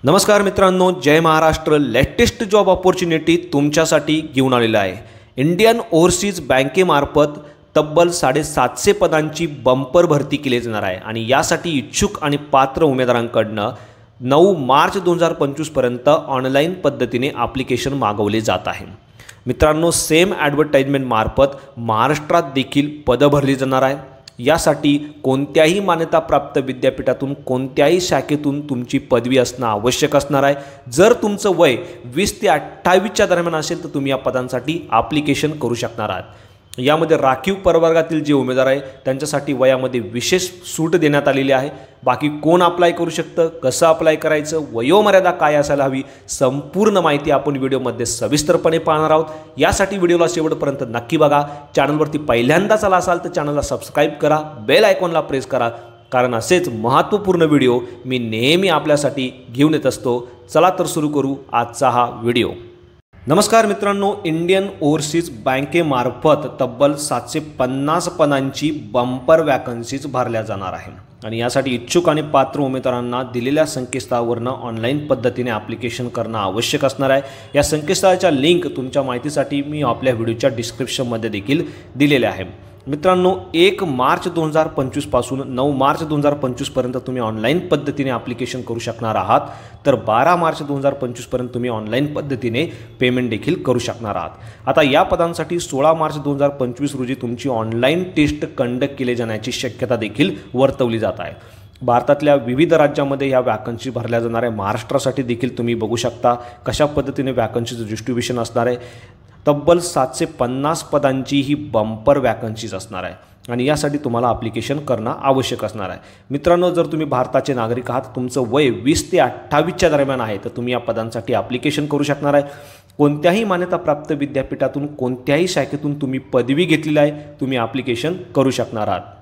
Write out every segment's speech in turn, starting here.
नमस्कार मित्रांनो, जय Maharashtra. Latest job opportunity तुमच्यासाठी घेऊन आलेला आहे. इंडियन ओव्हरसीज बँकेमार्फत तब्बल 750 पदांची बंपर भरती केली जाणार आहे आणि यासाठी इच्छुक आणि पात्र उमेदवारांकडनं 9 मार्च 2025 पर्यंत ऑनलाईन पद्धतीने ॲप्लिकेशन मागवले जात आहे. मित्रांनो, सेम ॲडव्हर्टाइजमेंट मार्फत महाराष्ट्रात देखील पदं भरली जाणार आहे. यासाठी कोणत्याही मान्यताप्राप्त विद्यापीठातून कोणत्याही शाखेतून तुमची पदवी असणं आवश्यक असणार आहे. जर तुमचं वय 20 ते 28च्या दरम्यान असेल तर तुम्ही या पदांसाठी ॲप्लिकेशन करू शकणार आहात. यामध्ये राखीव प्रवर्गातील जे उमेदवार आहे त्यांच्यासाठी वयामध्ये विशेष सूट देण्यात आलेली आहे. बाकी कोण अप्लाय करू शकतं, कसं अप्लाय करायचं, वयोमर्यादा काय असायला हवी, संपूर्ण माहिती आपण व्हिडिओमध्ये सविस्तरपणे पाहणार आहोत. यासाठी व्हिडिओला शेवटपर्यंत नक्की बघा. चॅनलवरती पहिल्यांदाच आला असाल तर चॅनलला सबस्क्राईब करा, बेल आयकॉनला प्रेस करा, कारण असेच महत्त्वपूर्ण व्हिडिओ मी नेहमी आपल्यासाठी घेऊन येत असतो. चला तर सुरू करू आजचा हा व्हिडिओ. नमस्कार मित्रांनो, इंडियन ओव्हरसीज बँकेमार्फत तब्बल 750 पदांची बंपर वॅकन्सीज भरल्या जाणार आहे आणि यासाठी इच्छुक आणि पात्र उमेदवारांना दिलेल्या संकेतस्थळावरून ऑनलाईन पद्धतीने ॲप्लिकेशन करणं आवश्यक असणार आहे. या संकेतस्थळाच्या लिंक तुमच्या माहितीसाठी मी आपल्या व्हिडिओच्या डिस्क्रिप्शनमध्ये देखील दिलेले आहे. मित्रांनो, 1 मार्च 2025 पासून 9 मार्च 2025 पर्यंत तुम्ही ऑनलाईन पद्धतीने ॲप्लिकेशन करू शकणार आहात. तर 12 मार्च 2025 पर्यंत तुम्ही ऑनलाईन पद्धतीने पेमेंट देखील करू शकणार आहात. आता या पदांसाठी 16 मार्च 2025 रोजी तुमची ऑनलाईन टेस्ट कंडक्ट केली जाण्याची शक्यता देखील वर्तवली जात आहे. भारतातल्या विविध राज्यांमध्ये ह्या वॅकन्सी भरल्या जाणार आहे. महाराष्ट्रासाठी देखील तुम्ही बघू शकता कशा पद्धतीने वॅकन्सीचं डिस्ट्रीब्युशन असणार आहे. तब्बल 750 पदांची ही बंपर वॅकन्सीज असणार आहे आणि यासाठी तुम्हाला ॲप्लिकेशन करणं आवश्यक असणार आहे. मित्रांनो, जर तुम्ही भारताचे नागरिक आहात, तुमचं वय 20 ते 28च्या दरम्यान आहे तर तुम्ही या पदांसाठी ॲप्लिकेशन करू शकणार आहे. कोणत्याही मान्यताप्राप्त विद्यापीठातून कोणत्याही शाखेतून तुम्ही पदवी घेतलेली आहे, तुम्ही ॲप्लिकेशन करू शकणार आहात.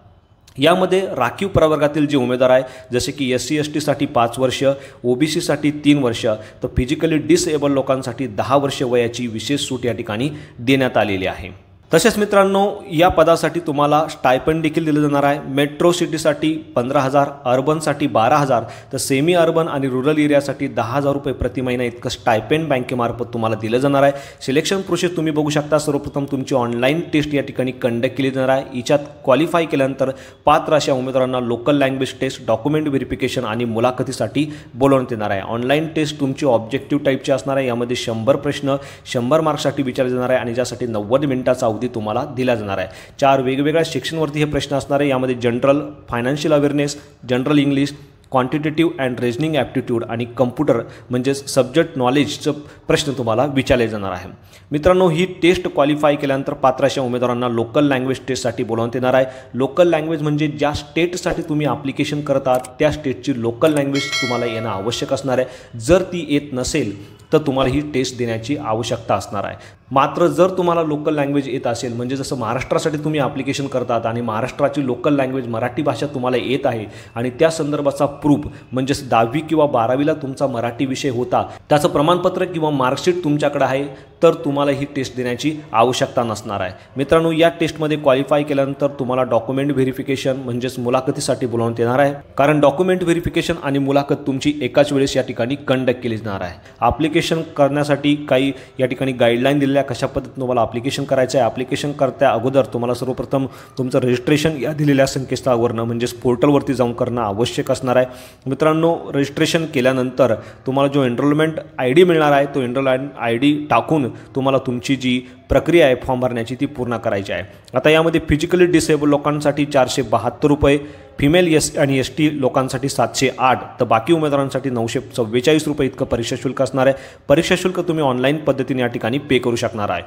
यामध्ये राखीव प्रवर्गातील जे उमेदवार आहे जसे की SC ST साठी 5 वर्ष, OBC साठी 3 वर्ष, तर फिजिकली डिसेबल लोकांसाठी 10 वर्ष वयाची विशेष सूट या ठिकाणी देण्यात आलेली आहे. तसेच मित्रांनो, या पदासाठी तुम्हाला स्टायपेंड देखील दिलं जाणार आहे. मेट्रो सिटीसाठी 15,000, अर्बनसाठी 12,000, तर सेमी अर्बन आणि रुरल एरियासाठी 10,000 रुपये प्रति महिना इतकं स्टायपेंड बँकेमार्फत तुम्हाला दिलं जाणार आहे. सिलेक्शन प्रोसेस तुम्ही बघू शकता. सर्वप्रथम तुमची ऑनलाईन टेस्ट या ठिकाणी कंडक्ट केली जाणार आहे. हिच्यात क्वालिफाय केल्यानंतर पात्र अशा उमेदवारांना local language test, document verification आणि मुलाखतीसाठी बोलवण्यात येणार आहे. ऑनलाईन टेस्ट तुमची ऑब्जेक्टिव्ह टाईपची असणार आहे. यामध्ये 100 प्रश्न 100 मार्क्ससाठी विचारले जाणार आहे आणि ज्यासाठी 90 मिनिटाचा अवधी तुम्हाला दिला जाणार आहे. 4 वेगवेगळ्या सेक्शनवरती हे प्रश्न असणार आहे. यामध्ये general, financial awareness, general English, quantitative and reasoning aptitude आणि कम्प्युटर म्हणजेच सब्जेक्ट नॉलेजचं प्रश्न तुम्हाला विचारले जाणार आहे. मित्रांनो, ही टेस्ट क्वालिफाय केल्यानंतर पात्र अशा उमेदवारांना लोकल लँग्वेज टेस्टसाठी बोलावण्यात येणार आहे. लोकल लँग्वेज म्हणजे ज्या स्टेटसाठी तुम्ही ॲप्लिकेशन करत आहात त्या स्टेटची लोकल लँग्वेज तुम्हाला येणं आवश्यक असणार आहे. जर ती येत नसेल तर तुम्हाला ही टेस्ट देण्याची आवश्यकता असणार आहे. मात्र जर तुम्हाला लोकल लँग्वेज येत असेल, म्हणजे जसं महाराष्ट्रासाठी तुम्ही ॲप्लिकेशन करतात आणि महाराष्ट्राची लोकल लँग्वेज मराठी भाषा तुम्हाला येत आहे आणि त्या संदर्भाचा प्रूफ म्हणजेच 10वी किंवा 12वीला तुमचा मराठी विषय होता त्याचं प्रमाणपत्र किंवा मार्कशीट तुमच्याकडे आहे, तर तुम्हाला ही टेस्ट देण्याची आवश्यकता नसणार आहे. मित्रांनो, या टेस्टमध्ये क्वालिफाय केल्यानंतर तुम्हाला डॉक्युमेंट व्हेरिफिकेशन म्हणजेच मुलाखतीसाठी बोलावण्यात येणार आहे. कारण डॉक्युमेंट व्हेरिफिकेशन आणि मुलाखत तुमची एकाच वेळेस या ठिकाणी कंडक्ट केली जाणार आहे. ॲप्लिकेशन करण्यासाठी काही या ठिकाणी गाईडलाईन दिलेल्या कशा पद्धतीने तुम्हाला ॲप्लिकेशन करायचं आहे. ॲप्लिकेशन करता अगोदर तुम्हाला सर्वप्रथम तुमचं रजिस्ट्रेशन या दिलेल्या संकेतस्थळावरून म्हणजेच पोर्टलवरती जाऊन करणं आवश्यक असणार आहे. मित्रांनो, रजिस्ट्रेशन केल्यानंतर तुम्हाला जो एनरोलमेंट ID मिळणार आहे तो एनरोलमेंट ID टाकून तुम्हाला तुमची जी प्रक्रिया आहे फॉर्म भरण्याची ती पूर्ण करायची आहे. आता यामध्ये फिजिकली डिसेबल लोकांसाठी 472 रुपये, फिमेल SC आणि ST लोकांसाठी 708, तर बाकी उमेदवारांसाठी 944 रुपये इतकं परीक्षा शुल्क असणार आहे. परीक्षा शुल्क तुम्ही ऑनलाईन पद्धतीने या ठिकाणी पे करू शकणार आहे.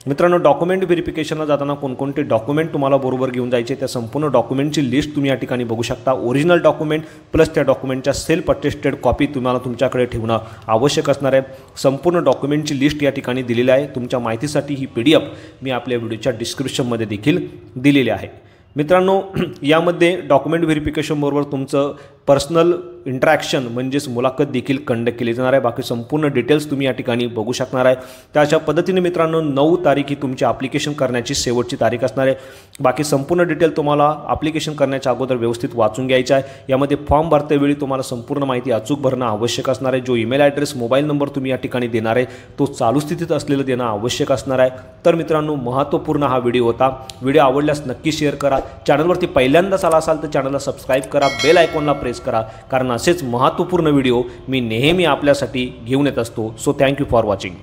मित्रांनो, डॉक्युमेंट व्हेरिफिकेशनला जाताना कोणकोणते डॉक्युमेंट तुम्हाला बरोबर घेऊन जायचे त्या संपूर्ण डॉक्युमेंटची लिस्ट तुम्ही या ठिकाणी बघू शकता. ओरिजिनल डॉक्युमेंट प्लस त्या डॉक्युमेंटच्या सेल्फ अटेस्टेड कॉपी तुम्हाला तुमच्याकडे ठेवणं आवश्यक असणार आहे. संपूर्ण डॉक्युमेंटची लिस्ट या ठिकाणी दिलेली आहे. तुमच्या माहितीसाठी ही PDF मी आपल्या व्हिडिओच्या डिस्क्रिप्शनमध्ये देखील दिलेली आहे. मित्रांनो, यामध्ये डॉक्युमेंट व्हेरिफिकेशनबरोबर तुमचं पर्सनल इंटरॅक्शन म्हणजेच मुलाखत देखील कंडक्ट केली जाणार आहे। बाकी संपूर्ण डिटेल्स तुम्ही या ठिकाणी बघू शकणार आहे। तर अशा पद्धतीने मित्रांनो 9 तारीख ही तुमची ॲप्लिकेशन करण्याची शेवटची तारीख असणार आहे। बाकी संपूर्ण डिटेल तुम्हाला ॲप्लिकेशन करण्याच्या अगोदर व्यवस्थित वाचून घ्यायचं आहे। यामध्ये फॉर्म भरतेवेळी तुम्हाला संपूर्ण माहिती अचूक भरणं आवश्यक असणार आहे। जो ईमेल ॲड्रेस मोबाईल नंबर तुम्ही या ठिकाणी देणार आहे तो चालू स्थितीत असलेलं देणं आवश्यक असणार आहे। तर मित्रांनो महत्त्वपूर्ण हा व्हिडिओ होता। व्हिडिओ आवडल्यास नक्की शेअर करा। चॅनलवरती पहिल्यांदाच आला असाल तर चॅनलला सबस्क्राईब करा, बेल आयकॉनला प्रेस करा, कारण असेच महत्त्वपूर्ण व्हिडिओ मी नेहमी आपल्यासाठी घेऊन येत असतो। So thank you for watching.